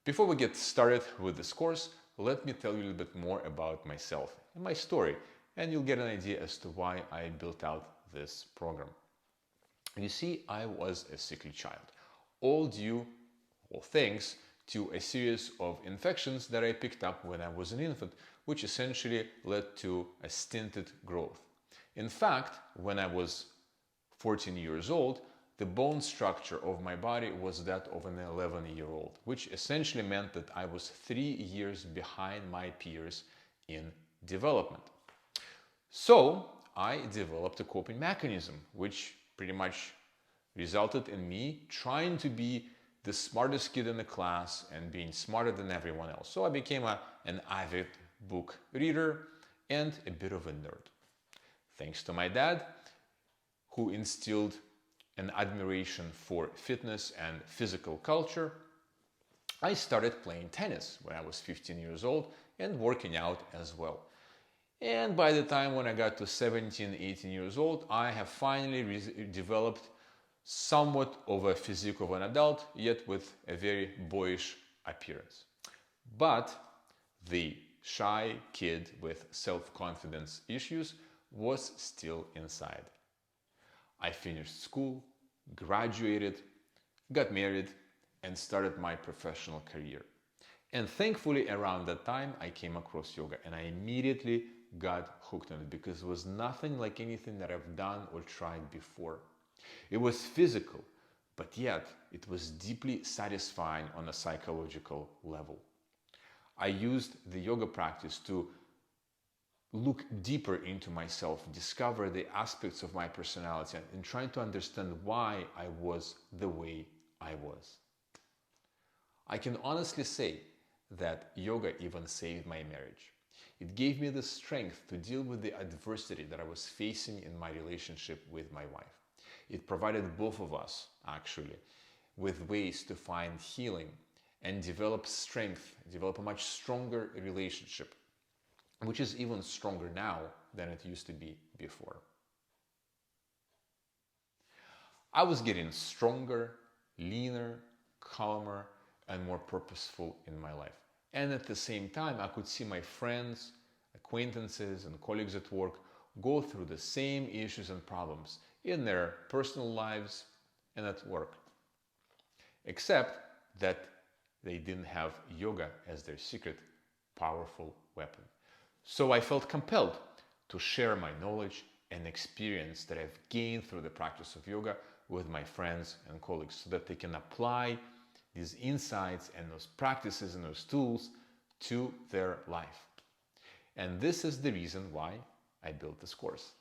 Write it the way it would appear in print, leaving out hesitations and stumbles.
Before we get started with this course, let me tell you a little bit more about myself and my story, and you'll get an idea as to why I built out this program. You see, I was a sickly child, all thanks to a series of infections that I picked up when I was an infant, which essentially led to a stinted growth. In fact, when I was 14 years old, the bone structure of my body was that of an 11-year-old, which essentially meant that I was 3 years behind my peers in development. So I developed a coping mechanism, which pretty much resulted in me trying to be the smartest kid in the class and being smarter than everyone else. So I became an avid book reader and a bit of a nerd. Thanks to my dad, who instilled an admiration for fitness and physical culture, I started playing tennis when I was 15 years old and working out as well. And by the time when I got to 17, 18 years old, I have finally developed somewhat of a physique of an adult, yet with a very boyish appearance. But the shy kid with self-confidence issues was still inside. I finished school, graduated, got married, and started my professional career. And thankfully, around that time, I came across yoga and I immediately got hooked on it because it was nothing like anything that I've done or tried before. It was physical, but yet it was deeply satisfying on a psychological level. I used the yoga practice to look deeper into myself, discover the aspects of my personality, and trying to understand why I was the way I was. I can honestly say that yoga even saved my marriage. It gave me the strength to deal with the adversity that I was facing in my relationship with my wife. It provided both of us, actually, with ways to find healing and develop strength, develop a much stronger relationship, which is even stronger now than it used to be before. I was getting stronger, leaner, calmer, and more purposeful in my life. And at the same time, I could see my friends, acquaintances, and colleagues at work go through the same issues and problems in their personal lives and at work. Except that they didn't have yoga as their secret, powerful weapon. So I felt compelled to share my knowledge and experience that I've gained through the practice of yoga with my friends and colleagues so that they can apply these insights and those practices and those tools to their life. And this is the reason why I built this course.